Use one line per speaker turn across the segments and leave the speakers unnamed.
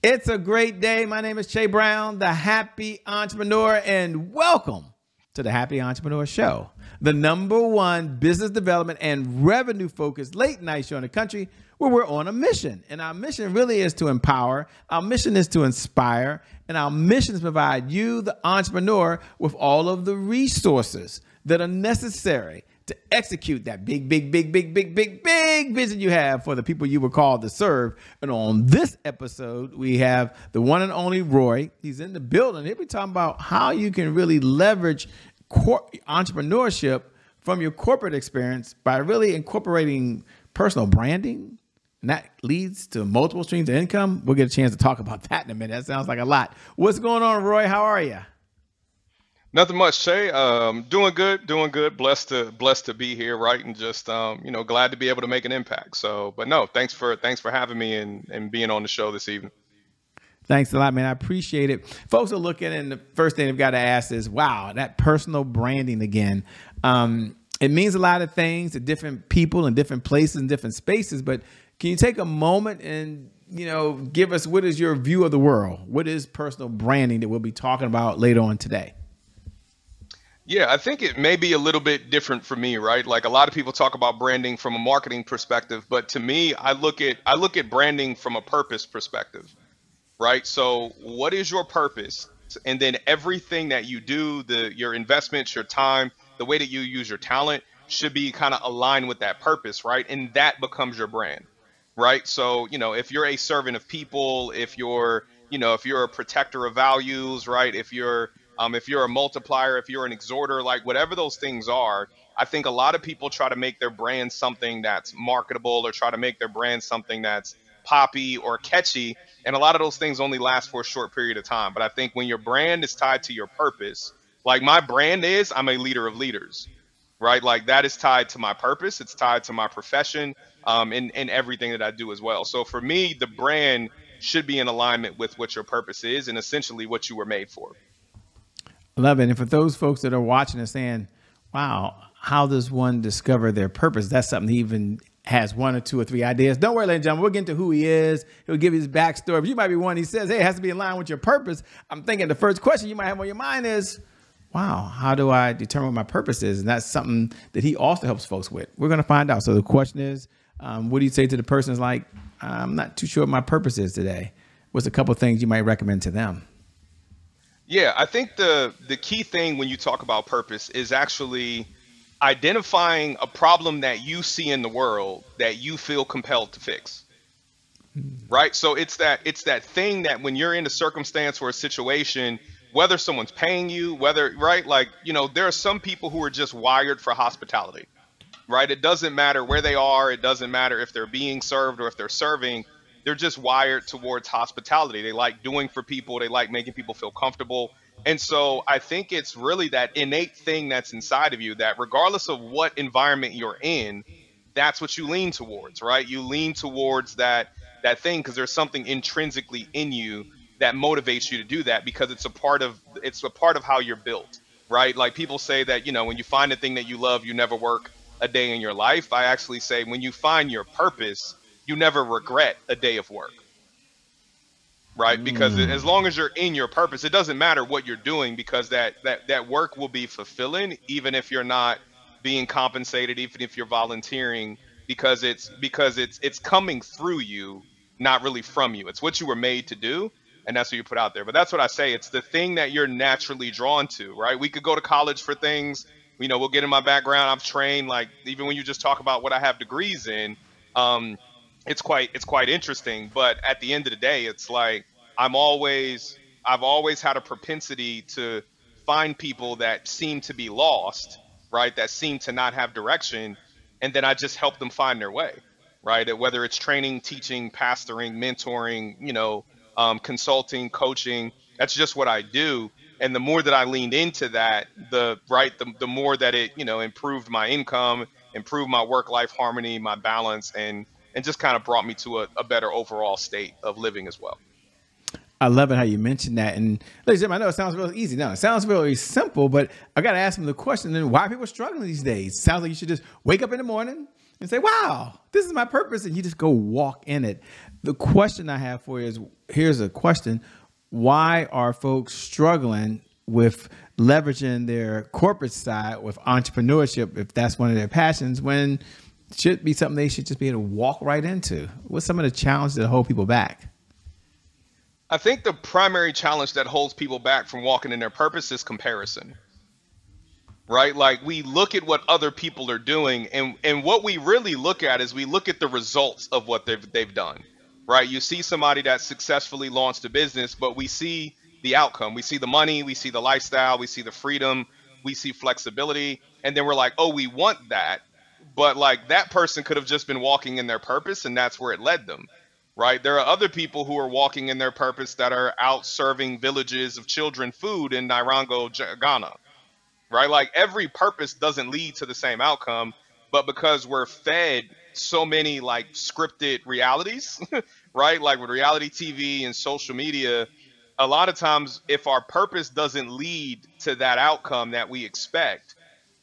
It's a great day. My name is Che Brown, the Happy Entrepreneur, and welcome to the Happy Entrepreneur Show, the #1 business development and revenue focused late night show in the country where we're on a mission. And our mission really is to empower. Our mission is to inspire. And our mission is to provide you, the entrepreneur, with all of the resources that are necessary to execute that big vision you have for the people you were called to serve. And on this episode, we have the one and only Roy. He's in the building. He'll be talking about how you can really leverage entrepreneurship from your corporate experience by really incorporating personal branding. And that leads to multiple streams of income. We'll get a chance to talk about that in a minute. That sounds like a lot. What's going on, Roy? How are you?
Nothing much, Shay. Doing good. Blessed to be here, right? And just glad to be able to make an impact. So, but no, thanks for having me and being on the show this evening.
Thanks a lot, man. I appreciate it. Folks are looking, and the first thing they've got to ask is, wow, that personal branding again. It means a lot of things to different people and different places and different spaces, but can you take a moment and give us what is your view of the world? What is personal branding that we'll be talking about later on today?
Yeah, I think it may be a little bit different for me, right? Like a lot of people talk about branding from a marketing perspective, but to me, I look at branding from a purpose perspective, right? So what is your purpose? And then everything that you do, your investments, your time, the way that you use your talent should be kind of aligned with that purpose, right? And that becomes your brand, right? So, if you're a servant of people, if you're a protector of values, right? If you're a multiplier, if you're an exhorter, like whatever those things are, I think a lot of people try to make their brand something that's marketable or try to make their brand something that's poppy or catchy. And a lot of those things only last for a short period of time. But I think when your brand is tied to your purpose, like my brand is, I'm a leader of leaders, right? Like that is tied to my purpose. It's tied to my profession and everything that I do as well. So for me, the brand should be in alignment with what your purpose is and essentially what you were made for.
Love it. And for those folks that are watching and saying, wow, how does one discover their purpose? That's something he even has 1 or 2 or 3 ideas. Don't worry, ladies and gentlemen, we'll get into who he is. He'll give you his backstory. But you might be one, he says, hey, it has to be in line with your purpose. I'm thinking the first question you might have on your mind is, wow, how do I determine what my purpose is? And that's something that he also helps folks with. We're going to find out. So the question is, what do you say to the person who's like, I'm not too sure what my purpose is today? What's a couple of things you might recommend to them?
Yeah, I think the key thing when you talk about purpose is actually identifying a problem that you see in the world that you feel compelled to fix. Right? So it's that thing that when you're in a circumstance or a situation, whether someone's paying you, right? Like, there are some people who are just wired for hospitality, right? It doesn't matter where they are. It doesn't matter if they're being served or if they're serving. They're just wired towards hospitality. They like doing for people. They like making people feel comfortable. And so I think it's really that innate thing that's inside of you that regardless of what environment you're in, that's what you lean towards, right? You lean towards that thing because there's something intrinsically in you that motivates you to do that because it's a part of how you're built, right? Like people say that, when you find a thing that you love, you never work a day in your life. I actually say when you find your purpose, you never regret a day of work, right? Because as long as you're in your purpose, it doesn't matter what you're doing because that work will be fulfilling, even if you're not being compensated, even if you're volunteering, because it's coming through you, not really from you. It's what you were made to do. And that's what you put out there. But that's what I say. It's the thing that you're naturally drawn to, right? We could go to college for things, we'll get in my background. I'm trained, like even when you just talk about what I have degrees in, it's quite interesting, but at the end of the day, it's like I've always had a propensity to find people that seem to be lost, right? That seem to not have direction, and then I just help them find their way, right? Whether it's training, teaching, pastoring, mentoring, consulting, coaching, that's just what I do. And the more that I leaned into that, the more that it, improved my income, improved my work-life harmony, my balance, and just kind of brought me to a better overall state of living as well.
I love it how you mentioned that. And ladies and gentlemen, I know it sounds really easy. No, it sounds really simple, but I got to ask them the question, then why are people struggling these days? Sounds like you should just wake up in the morning and say, wow, this is my purpose. And you just go walk in it. The question I have for you is, here's a question. Why are folks struggling with leveraging their corporate side with entrepreneurship if that's one of their passions when it should be something they should just be able to walk right into? What's some of the challenges that hold people back?
I think the primary challenge that holds people back from walking in their purpose is comparison, right? Like we look at what other people are doing, and what we really look at is we look at the results of what they've done, right? You see somebody that successfully launched a business, but we see the outcome. We see the money, we see the lifestyle, we see the freedom, we see flexibility, and then we're like, "Oh, we want that." But like that person could have just been walking in their purpose and that's where it led them. Right? There are other people who are walking in their purpose that are out serving villages of children food in Nairango, Ghana, right? Like every purpose doesn't lead to the same outcome, but because we're fed so many like scripted realities, right? Like with reality TV and social media, a lot of times if our purpose doesn't lead to that outcome that we expect,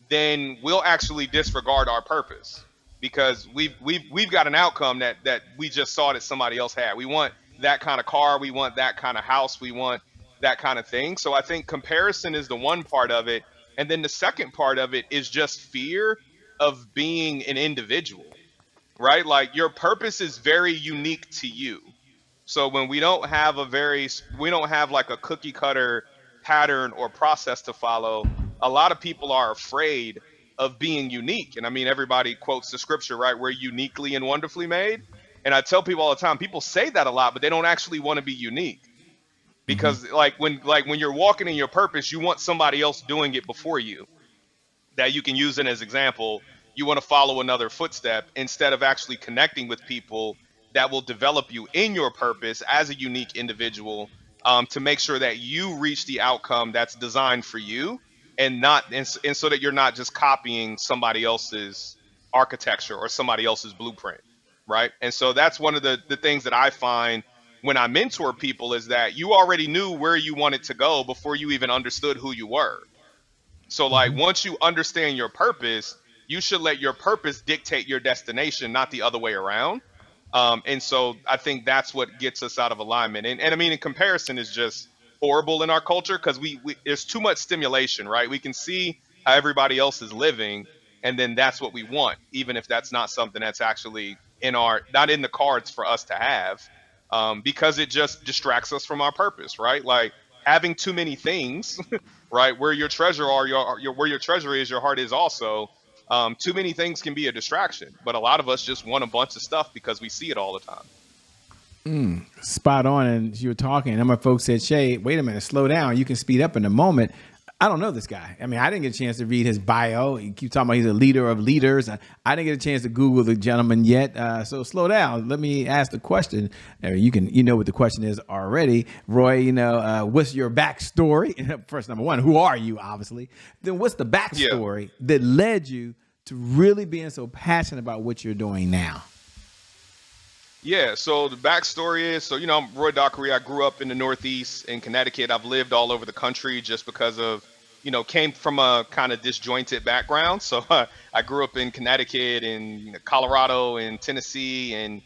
then we'll actually disregard our purpose because we've got an outcome that we just saw that somebody else had. We want that kind of car, we want that kind of house, we want that kind of thing. So I think comparison is the one part of it, and then the second part of it is just fear of being an individual, right? Like your purpose is very unique to you. So when we don't have like a cookie cutter pattern or process to follow, a lot of people are afraid of being unique. And I mean, everybody quotes the scripture, right? We're uniquely and wonderfully made. And I tell people all the time, people say that a lot, but they don't actually want to be unique.
Mm-hmm.
Because like when you're walking in your purpose, you want somebody else doing it before you that you can use it as example. You want to follow another footstep instead of actually connecting with people that will develop you in your purpose as a unique individual, to make sure that you reach the outcome that's designed for you, and not and so that you're not just copying somebody else's architecture or somebody else's blueprint, right? And so that's one of the things that I find when I mentor people is that you already knew where you wanted to go before you even understood who you were. So like
Mm-hmm.
once you understand your purpose, you should let your purpose dictate your destination, not the other way around. And so I think that's what gets us out of alignment. And I mean, in comparison is just horrible in our culture because we there's too much stimulation, right? We can see how everybody else is living, and then that's what we want, even if that's not something that's actually not in the cards for us to have, because it just distracts us from our purpose, right? Like having too many things, right? Where your treasure are, where your treasure is, your heart is also. Too many things can be a distraction, but a lot of us just want a bunch of stuff because we see it all the time.
Spot on. And you were talking, and my folks said, Shay, wait a minute, slow down. You can speed up in a moment. I don't know this guy. I mean, I didn't get a chance to read his bio. You keep talking about he's a leader of leaders. I didn't get a chance to Google the gentleman yet. So slow down. Let me ask the question. You know what the question is already. Roy, what's your backstory? First, number one, who are you, obviously? Then what's the
Yeah.
backstory that led you to really being so passionate about what you're doing now?
Yeah, so the backstory is, so I'm Roy Dockery. I grew up in the Northeast in Connecticut. I've lived all over the country just because of, came from a kind of disjointed background. So I grew up in Connecticut and Colorado and Tennessee and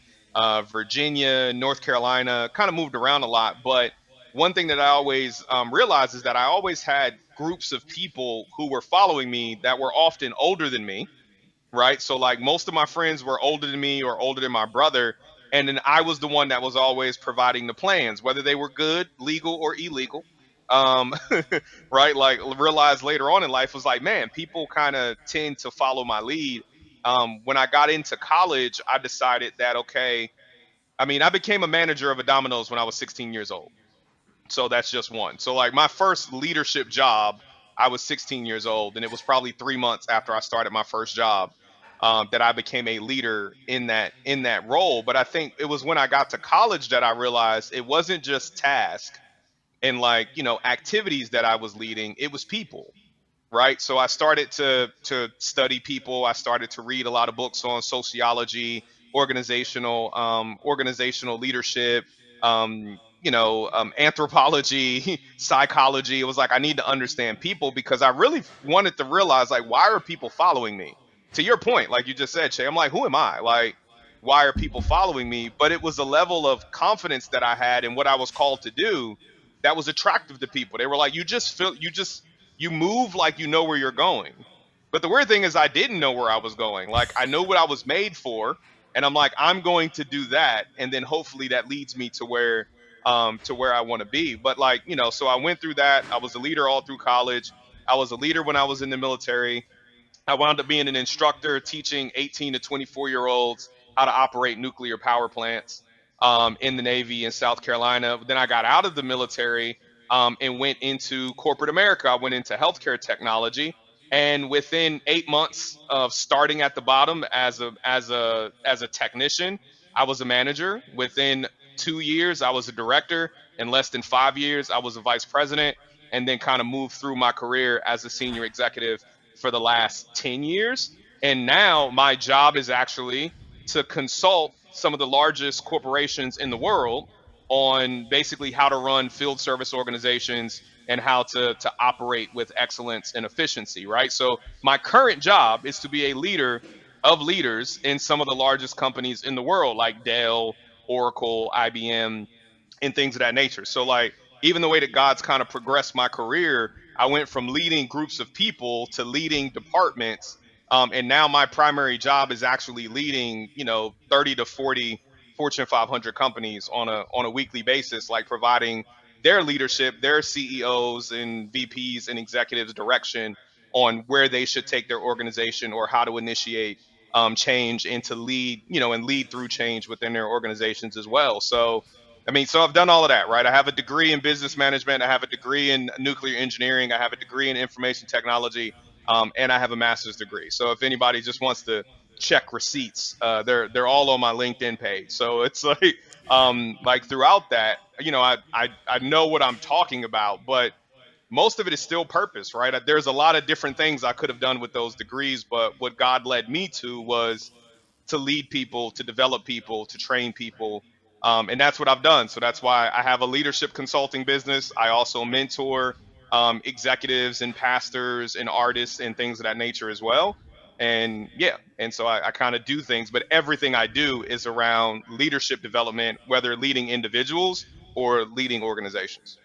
Virginia, North Carolina, kind of moved around a lot. But one thing that I always realized is that I always had groups of people who were following me that were often older than me, right? So like most of my friends were older than me or older than my brother. And then I was the one that was always providing the plans, whether they were good, legal, or illegal. Um, right? Like realized later on in life was like, man, people kind of tend to follow my lead. When I got into college, I decided that, okay, I mean, I became a manager of a Domino's when I was 16 years old. So that's just one. So like my first leadership job, I was 16 years old, and it was probably 3 months after I started my first job, that I became a leader in that role. But I think it was when I got to college that I realized it wasn't just task and like activities that I was leading; it was people, right? So I started to study people. I started to read a lot of books on sociology, organizational leadership, anthropology, psychology. It was like I need to understand people because I really wanted to realize like why are people following me? To your point, like you just said, Shay, I'm like, who am I? Like why are people following me? But it was a level of confidence that I had in what I was called to do that was attractive to people. They were like, you move like you know where you're going. But the weird thing is I didn't know where I was going. Like I know what I was made for, and I'm like, I'm going to do that, and then hopefully that leads me to where I want to be. But like, so I went through that. I was a leader all through college. I was a leader when I was in the military. I wound up being an instructor teaching 18 to 24-year-olds how to operate nuclear power plants in the Navy in South Carolina. Then I got out of the military and went into corporate America. I went into healthcare technology, and within 8 months of starting at the bottom as a technician, I was a manager. Within 2 years, I was a director. In less than 5 years, I was a vice president, and then kind of moved through my career as a senior executive for the last 10 years. And now my job is actually to consult some of the largest corporations in the world on basically how to run field service organizations and how to operate with excellence and efficiency, right? So my current job is to be a leader of leaders in some of the largest companies in the world, like Dell, Oracle, IBM, and things of that nature. So like even the way that God's kind of progressed my career, I went from leading groups of people to leading departments. And now my primary job is actually leading, 30 to 40 Fortune 500 companies on a weekly basis, like providing their leadership, their CEOs and VPs and executives direction on where they should take their organization or how to initiate change and to lead, and lead through change within their organizations as well. So, I mean, so I've done all of that, right? I have a degree in business management. I have a degree in nuclear engineering. I have a degree in information technology, and I have a master's degree. So if anybody just wants to check receipts, they're all on my LinkedIn page. So it's like throughout that, I know what I'm talking about, but most of it is still purpose, right? There's a lot of different things I could have done with those degrees, but what God led me to was to lead people, to develop people, to train people. And that's what I've done. So that's why I have a leadership consulting business. I also mentor executives and pastors and artists and things of that nature as well. And yeah, and so I kind of do things, but everything I do is around leadership development, whether leading individuals or leading organizations.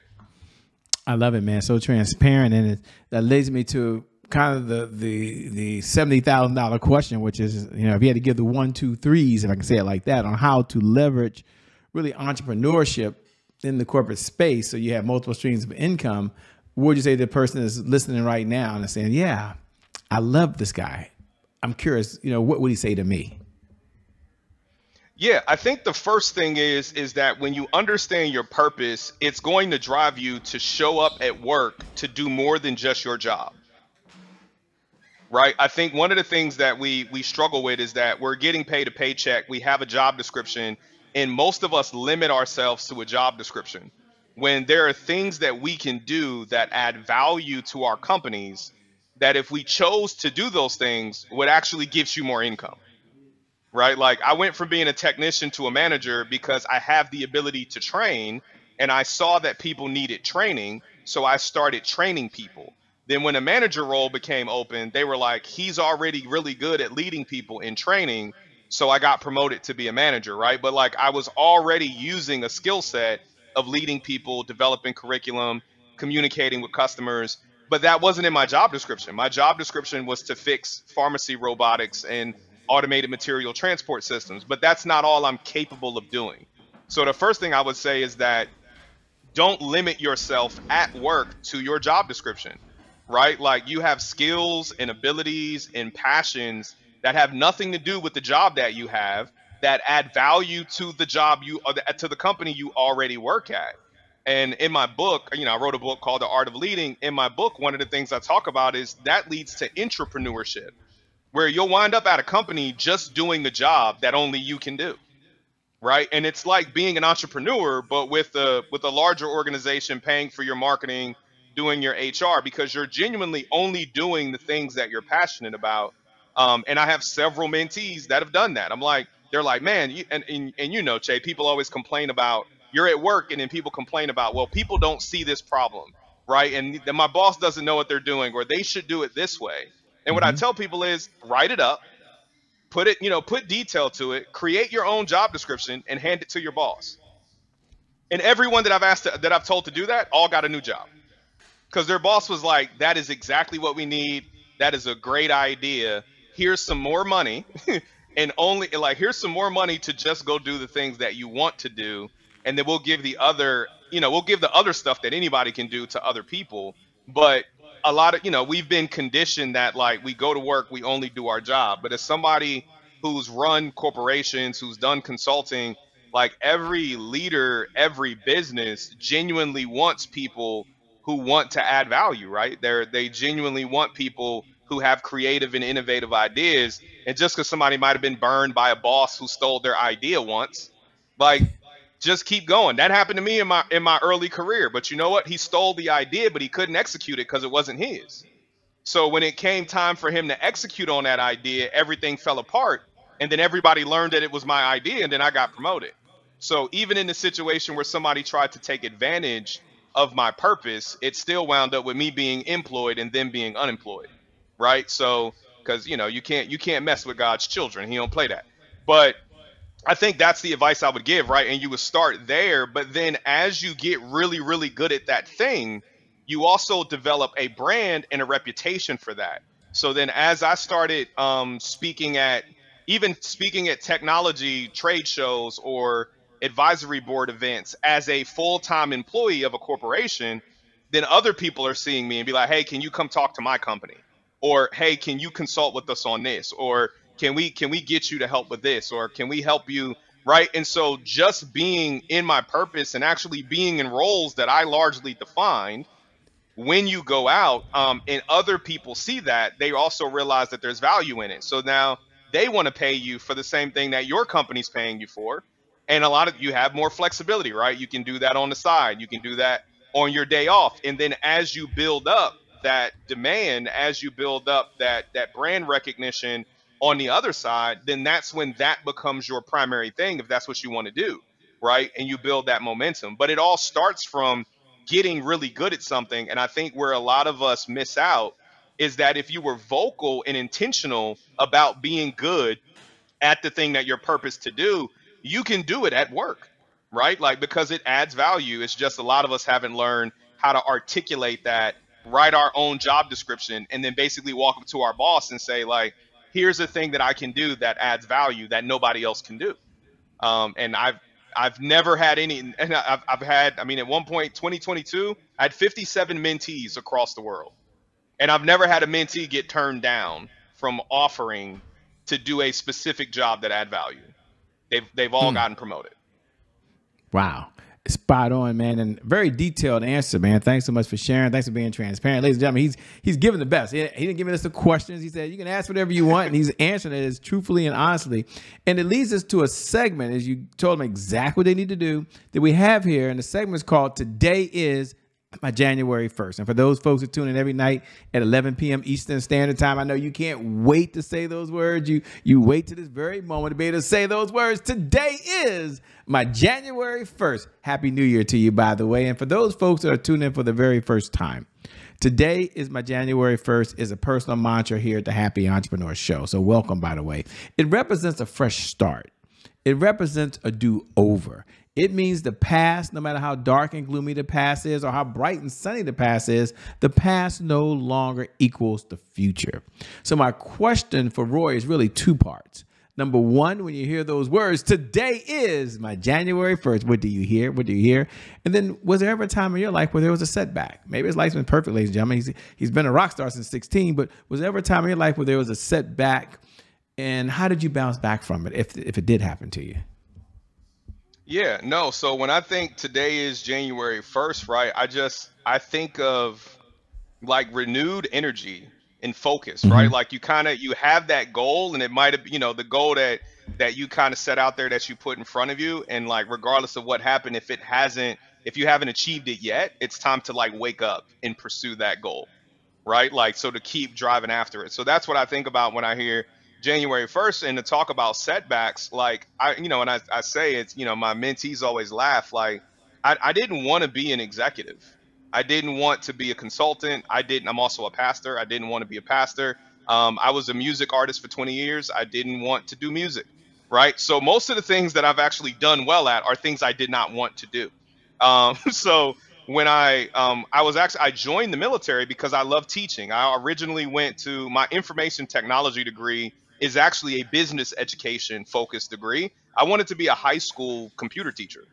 I love it, man. So transparent, and that leads me to kind of the $70,000 question, which is, if you had to give the 1, 2, 3s, if I can say it like that, on how to leverage really entrepreneurship in the corporate space, so you have multiple streams of income. What would you say to the person that's listening right now and saying, "Yeah, I love this guy. I'm curious, what would he say to me?"
Yeah, I think the first thing is that when you understand your purpose, it's going to drive you to show up at work to do more than just your job. Right? I think one of the things that we struggle with is that we're getting paid a paycheck, we have a job description, and most of us limit ourselves to a job description. When there are things that we can do that add value to our companies, that if we chose to do those things, would actually gives you more income. Right? Like I went from being a technician to a manager because I have the ability to train and I saw that people needed training. So I started training people. Then when a manager role became open, they were like, he's already really good at leading people in training. So I got promoted to be a manager, right? But like I was already using a skill set of leading people, developing curriculum, communicating with customers. But that wasn't in my job description. My job description was to fix pharmacy robotics and automated material transport systems, but that's not all I'm capable of doing. So the first thing I would say is that don't limit yourself at work to your job description, right? Like you have skills and abilities and passions that have nothing to do with the job that you have that add value to the job to the company you already work at. And in my book, I wrote a book called The Art of Leading. In my book, one of the things I talk about is that leads to entrepreneurship, where you'll wind up at a company just doing the job that only you can do, right? And it's like being an entrepreneur, but with a larger organization paying for your marketing, doing your HR, because you're genuinely only doing the things that you're passionate about. And I have several mentees that have done that. They're like, man, Che, people always complain about you're at work, and then people complain about, well, people don't see this problem, right? And then my boss doesn't know what they're doing, or they should do it this way. And what I
Mm-hmm.
tell people is write it up, put it, put detail to it, create your own job description and hand it to your boss. And everyone that I've told to do that all got a new job because their boss was like, that is exactly what we need. That is a great idea. Here's some more money. And only like, here's some more money to just go do the things that you want to do. And then we'll give the other, we'll give the other stuff that anybody can do to other people. But a lot of, we've been conditioned that like we go to work, we only do our job. But as somebody who's run corporations, who's done consulting, like every leader, every business genuinely wants people who want to add value, right? They genuinely want people who have creative and innovative ideas. And just because somebody might have been burned by a boss who stole their idea once, like just keep going. That happened to me in my early career. But you know what? He stole the idea, but he couldn't execute it because it wasn't his. So when it came time for him to execute on that idea, everything fell apart. And then everybody learned that it was my idea, and then I got promoted. So even in the situation where somebody tried to take advantage of my purpose, it still wound up with me being employed and them being unemployed, right? So because you can't mess with God's children. He don't play that. But I think that's the advice I would give, right? And you would start there, but then as you get really, really good at that thing, you also develop a brand and a reputation for that. So then as I started speaking at technology trade shows or advisory board events as a full-time employee of a corporation, then other people are seeing me and be like, hey, can you come talk to my company? Or, hey, can you consult with us on this? Or can we get you to help with this? Or can we help you? Right. And so just being in my purpose and actually being in roles that I largely defined, when you go out and other people see that, they also realize that there's value in it. So now they want to pay you for the same thing that your company's paying you for. And you have more flexibility, right? You can do that on the side. You can do that on your day off. And then as you build up that demand, as you build up that brand recognition on the other side, then that's when that becomes your primary thing, if that's what you want to do, right? And you build that momentum. But it all starts from getting really good at something. And I think where a lot of us miss out is that if you were vocal and intentional about being good at the thing that you're purposed to do, you can do it at work, right? Like, because it adds value. It's just a lot of us haven't learned how to articulate that, write our own job description, and then basically walk up to our boss and say, like, here's a thing that I can do that adds value that nobody else can do. And I've never had any, and I've had, I mean, at one point, 2022, I had 57 mentees across the world. And I've never had a mentee get turned down from offering to do a specific job that add value. They've all gotten promoted.
Wow. Spot on, man, and very detailed answer, man. Thanks so much for sharing. Thanks for being transparent. Ladies and gentlemen, he's giving the best. He didn't give us the questions. He said, you can ask whatever you want, and he's answering it as truthfully and honestly. And it leads us to a segment, as you told them exactly what they need to do, that we have here. And the segment is called Today is my January 1st. And for those folks who tune in every night at 11 p.m. Eastern Standard Time, I know you can't wait to say those words. You wait to this very moment to be able to say those words. Today is my January 1st. Happy New Year to you, by the way. And for those folks that are tuning in for the very first time, today is my January 1st is a personal mantra here at the Happy Entrepreneur Show. So welcome, by the way. It represents a fresh start. It represents a do-over. It means the past, no matter how dark and gloomy the past is or how bright and sunny the past is, the past no longer equals the future. So my question for Roy is really two parts. Number one, when you hear those words, today is my January 1st, what do you hear? What do you hear? And then was there ever a time in your life where there was a setback? Maybe his life's been perfect, ladies and gentlemen. He's been a rock star since 16, but was there ever a time in your life where there was a setback? And how did you bounce back from it if it did happen to you?
Yeah, no. So when I think today is January 1st, right, I think of like renewed energy and focus, right? Like you have that goal, and it might have, the goal that you kind of set out there that you put in front of you. And like, regardless of what happened, if you haven't achieved it yet, it's time to like wake up and pursue that goal, right? Like, so to keep driving after it. So that's what I think about when I hear January 1st, and to talk about setbacks. Like I say, it's, my mentees always laugh. Like I didn't want to be an executive. I didn't want to be a consultant. I'm also a pastor. I didn't want to be a pastor. I was a music artist for 20 years. I didn't want to do music, right? So most of the things that I've actually done well at are things I did not want to do. So when I joined the military because I love teaching. I originally went to my information technology degree is actually a business education focused degree. I wanted to be a high school computer teacher.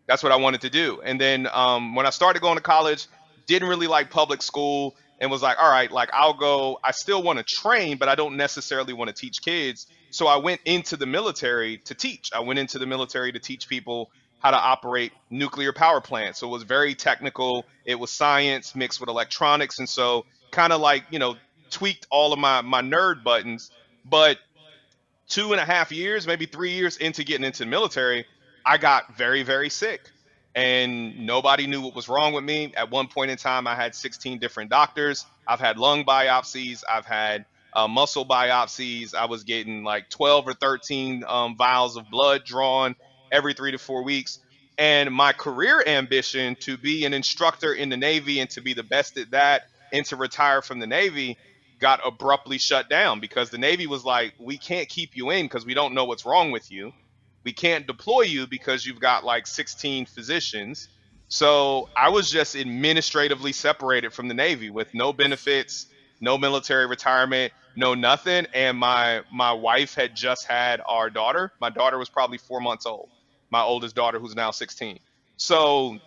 That's what I wanted to do. And then when I started going to college, didn't really like public school and was like, all right, like I'll go. I still want to train, but I don't necessarily want to teach kids. So I went into the military to teach. I went into the military to teach people how to operate nuclear power plants. So it was very technical. It was science mixed with electronics. And so kind of like, tweaked all of my nerd buttons. But 2.5 years, maybe 3 years into getting into the military, I got very, very sick. And nobody knew what was wrong with me. At one point in time, I had 16 different doctors. I've had lung biopsies. I've had muscle biopsies. I was getting like 12 or 13 vials of blood drawn every 3 to 4 weeks. And my career ambition to be an instructor in the Navy and to be the best at that and to retire from the Navy got abruptly shut down because the Navy was like, we can't keep you in because we don't know what's wrong with you. We can't deploy you because you've got like 16 physicians. So I was just administratively separated from the Navy with no benefits, no military retirement, no nothing. And my wife had just had our daughter. My daughter was probably 4 months old. My oldest daughter, who's now 16. So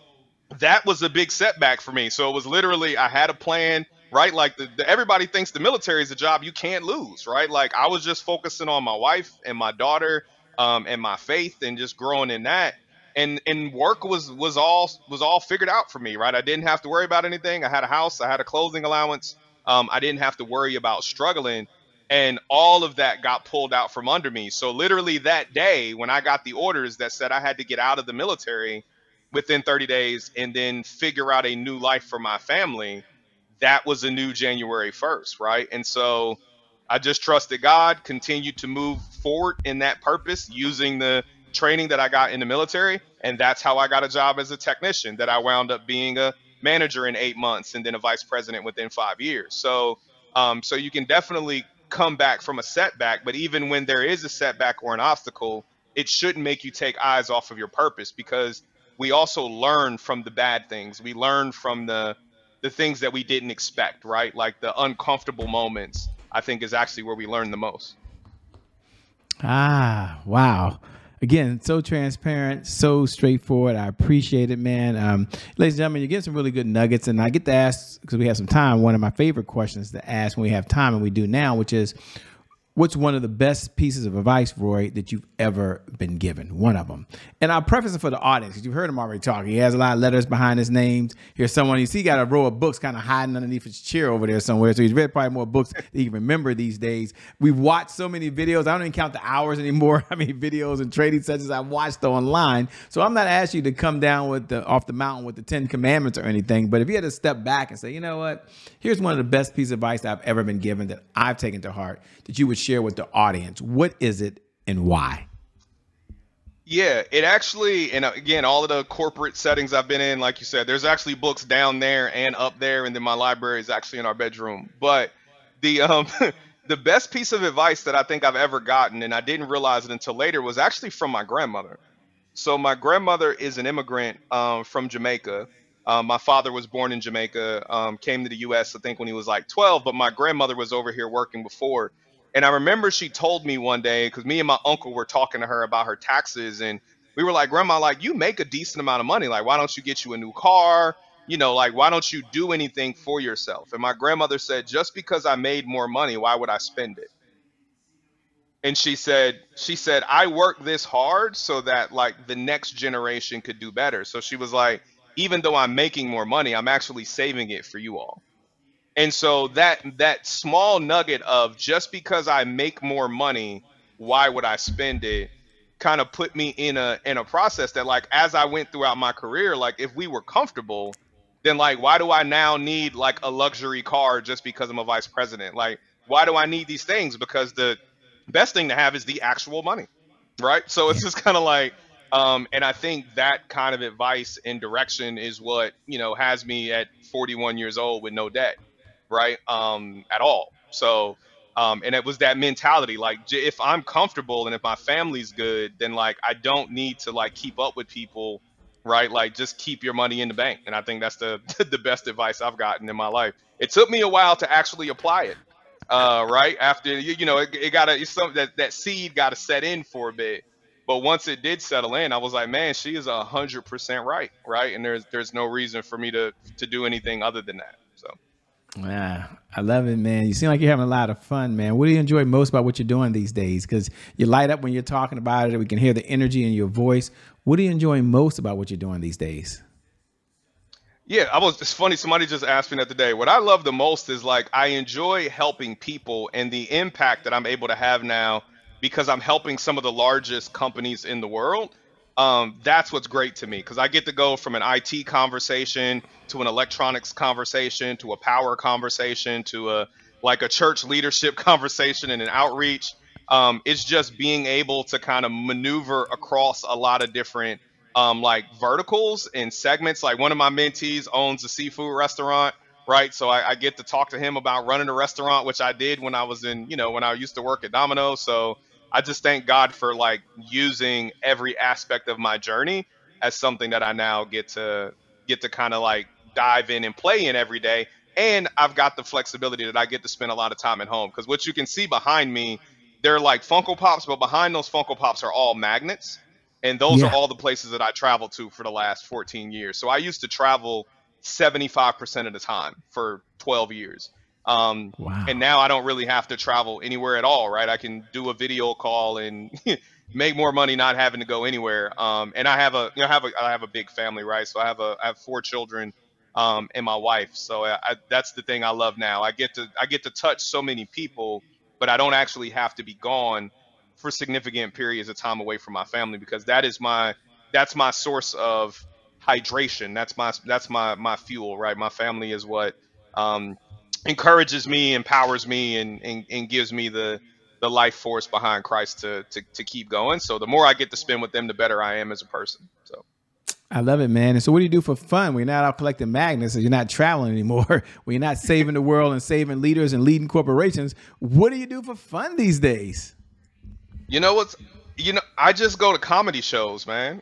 that was a big setback for me. So it was literally, I had a plan, right? Like everybody thinks the military is a job you can't lose, right? Like I was just focusing on my wife and my daughter, and my faith and just growing in that. And work was all figured out for me, right? I didn't have to worry about anything. I had a house, I had a clothing allowance. I didn't have to worry about struggling. And all of that got pulled out from under me. So literally that day when I got the orders that said I had to get out of the military within 30 days and then figure out a new life for my family, that was a new January 1st, right? And so I just trusted God, continued to move forward in that purpose using the training that I got in the military. And that's how I got a job as a technician, that I wound up being a manager in 8 months and then a vice president within 5 years. So you can definitely come back from a setback, but even when there is a setback or an obstacle, it shouldn't make you take eyes off of your purpose, because we also learn from the bad things. We learn from the things that we didn't expect, right? Like the uncomfortable moments, I think is actually where we learn the most.
Ah, wow. Again, so transparent, so straightforward. I appreciate it, man. Ladies and gentlemen, you're getting some really good nuggets. And I get to ask, because we have some time, one of my favorite questions to ask when we have time, and we do now, which is, what's one of the best pieces of advice, Roy, that you've ever been given? One of them. And I'll preface it for the audience, because you've heard him already talking. He has a lot of letters behind his names. Here's someone, you see, got a row of books kind of hiding underneath his chair over there somewhere. So he's read probably more books than he can remember these days. We've watched so many videos. I don't even count the hours anymore, how many videos and training sessions I've watched online. So I'm not asking you to come down with off the mountain with the 10 commandments or anything. But if you had to step back and say, you know what, here's one of the best pieces of advice that I've ever been given that I've taken to heart, that you would share with the audience, what is it and why?
Yeah, it actually, and again, all of the corporate settings I've been in, like you said, there's actually books down there and up there, and then my library is actually in our bedroom. But the the best piece of advice that I think I've ever gotten, and I didn't realize it until later, was actually from my grandmother. So my grandmother is an immigrant from Jamaica. My father was born in Jamaica, came to the U.S. I think when he was like 12, but my grandmother was over here working before. And I remember she told me one day, because me and my uncle were talking to her about her taxes, and we were like, Grandma, like, you make a decent amount of money. Like, why don't you get you a new car? Like, why don't you do anything for yourself? And my grandmother said, just because I made more money, why would I spend it? And she said, I worked this hard so that like the next generation could do better. So she was like, even though I'm making more money, I'm actually saving it for you all. And so that small nugget of, just because I make more money, why would I spend it, kind of put me in a process that, like, as I went throughout my career, like, if we were comfortable, then like, why do I now need like a luxury car just because I'm a vice president? Like, why do I need these things? Because the best thing to have is the actual money, right? So it's just kind of like, and I think that kind of advice and direction is what, has me at 41 years old with no debt, right? At all. So And it was that mentality, like if I'm comfortable and if my family's good, then like I don't need to like keep up with people, right? Like just keep your money in the bank. And I think that's the the best advice I've gotten in my life. It took me a while to actually apply it, right? After you know, it got to it's something that seed got to set in for a bit. But once it did settle in, I was like, man, she is 100% right, right? And there's no reason for me to do anything other than that. So.
Yeah, I love it, man. You seem like you're having a lot of fun, man. What do you enjoy most about what you're doing these days? Because you light up when you're talking about it. We can hear the energy in your voice. What are you enjoying most about what you're doing these days?
Yeah, it's funny. Somebody just asked me that today. What I love the most is like I enjoy helping people and the impact that I'm able to have now because I'm helping some of the largest companies in the world. That's what's great to me because I get to go from an IT conversation to an electronics conversation to a power conversation to a like a church leadership conversation and an outreach. It's just being able to kind of maneuver across a lot of different like verticals and segments. Like one of my mentees owns a seafood restaurant, right? So I get to talk to him about running a restaurant, which I did when I was in, you know, when I used to work at Domino's. So I just thank God for like using every aspect of my journey as something that I now get to kind of like dive in and play in every day. And I've got the flexibility that I get to spend a lot of time at home because what you can see behind me, they're like Funko Pops, but behind those Funko Pops are all magnets. And those are
Yeah.
all the places that I traveled to for the last 14 years. So I used to travel 75% of the time for 12 years. Um, and
Wow.
now I don't really have to travel anywhere at all, right? I can do a video call and make more money not having to go anywhere. And I have a, you know, I have a big family, right? So I have 4 children, and my wife. So that's the thing I love now. I get to touch so many people, but I don't actually have to be gone for significant periods of time away from my family because that's my source of hydration. That's my fuel, right? My family is what um, encourages me, empowers me, and gives me the life force behind Christ to keep going. So the more I get to spend with them, the better I am as a person. So.
I love it, man. And so what do you do for fun? We're not out collecting magnets and you're not traveling anymore. When you're not saving the world and saving leaders and leading corporations. What do you do for fun these days?
You know what's you know, I just go to comedy shows, man.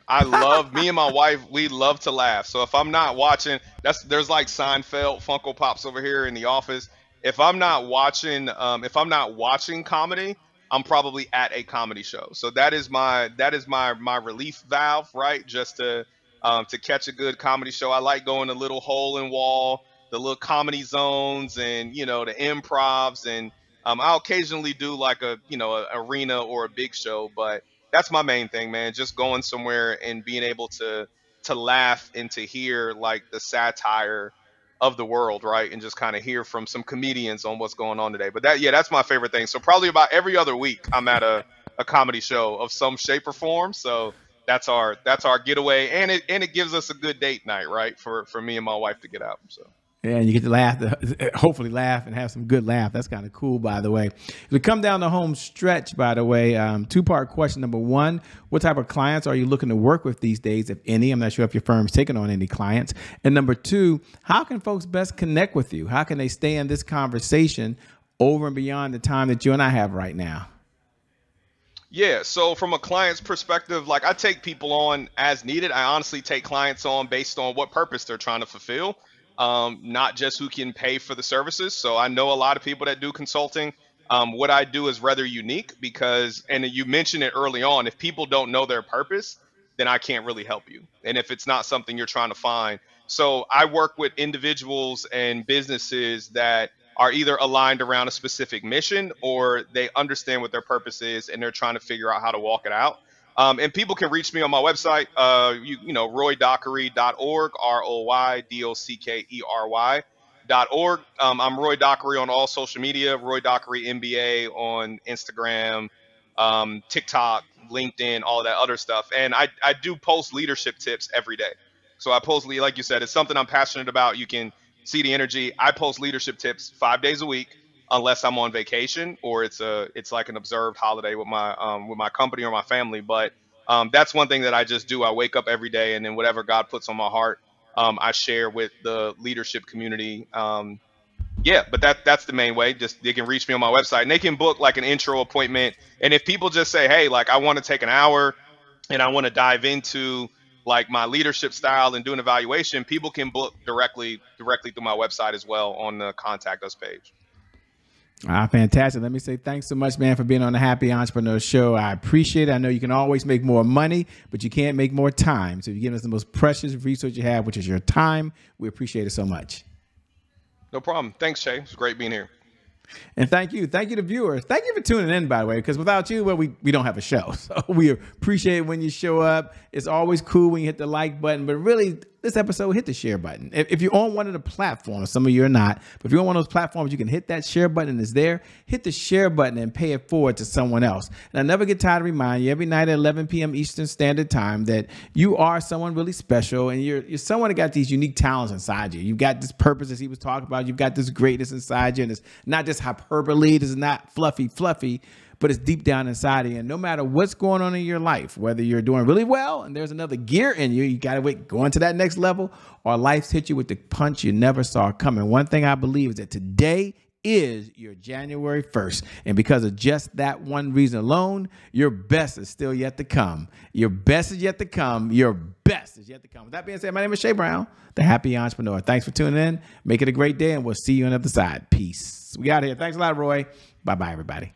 Me and my wife, we love to laugh. So if I'm not watching, there's like Seinfeld, Funko Pops over here in the office. If I'm not watching comedy, I'm probably at a comedy show. So that is my relief valve, right? Just to catch a good comedy show. I like going to little hole in wall, the little comedy zones, and you know the improvs, and I'll occasionally do like a a arena or a big show, but that's my main thing, man. Just going somewhere and being able to laugh and to hear like the satire of the world, right? And just kind of hear from some comedians on what's going on today. But that's my favorite thing. So probably about every other week, I'm at a comedy show of some shape or form. So that's our getaway, and it gives us a good date night, right? For me and my wife to get out. So.
Yeah, and you get to laugh, hopefully laugh and have some good laugh. That's kind of cool, by the way. As we come down the home stretch, by the way, two-part question. Number one, what type of clients are you looking to work with these days, if any? I'm not sure if your firm's taking on any clients. And number two, how can folks best connect with you? How can they stay in this conversation over and beyond the time that you and I have right now?
Yeah, so from a client's perspective, like I take people on as needed. I honestly take clients on based on what purpose they're trying to fulfill, not just who can pay for the services. So I know a lot of people that do consulting. What I do is rather unique because, and you mentioned it early on, if people don't know their purpose, then I can't really help you. And if it's not something you're trying to find. So I work with individuals and businesses that are either aligned around a specific mission or they understand what their purpose is and they're trying to figure out how to walk it out. And people can reach me on my website, roydockery.org, ROYDOCKERY.org. I'm Roy Dockery on all social media, Roy Dockery MBA on Instagram, TikTok, LinkedIn, all that other stuff. And I do post leadership tips every day. So I post, like you said, it's something I'm passionate about. You can see the energy. I post leadership tips 5 days a week, unless I'm on vacation or it's like an observed holiday with my company or my family. But that's one thing that I just do. I wake up every day, and then whatever God puts on my heart, I share with the leadership community. Yeah, but that's the main way. Just they can reach me on my website and they can book like an intro appointment. And if people just say, hey, like I want to take an hour and I want to dive into like my leadership style and do an evaluation, people can book directly through my website as well on the contact us page.
Fantastic. Let me say thanks so much, man, for being on the Happy Entrepreneur Show. I appreciate it. I know you can always make more money, but you can't make more time. So you're giving us the most precious resource you have, which is your time. We appreciate it so much.
No problem. Thanks, Shay. It's great being here.
And thank you to viewers. Thank you for tuning in, by the way, because without you, well, we don't have a show. So we appreciate when you show up. It's always cool when you hit the like button, but really this episode, hit the share button. If you're on one of the platforms, some of you are not, but if you're on one of those platforms, you can hit that share button. It's there. Hit the share button and pay it forward to someone else. And I never get tired of reminding you every night at 11 p.m. Eastern Standard Time that you are someone really special and you're someone that got these unique talents inside you. You've got this purpose, as he was talking about. You've got this greatness inside you, and it's not just hyperbole. This is not fluffy, but it's deep down inside of you. And no matter what's going on in your life, whether you're doing really well and there's another gear in you, you got to wait, going to that next level, or life's hit you with the punch you never saw coming. One thing I believe is that today is your January 1st. And because of just that one reason alone, your best is still yet to come. Your best is yet to come. Your best is yet to come. With that being said, my name is Shay Brown, the Happy Entrepreneur. Thanks for tuning in. Make it a great day, and we'll see you on the other side. Peace. We out here. Thanks a lot, Roy. Bye-bye, everybody.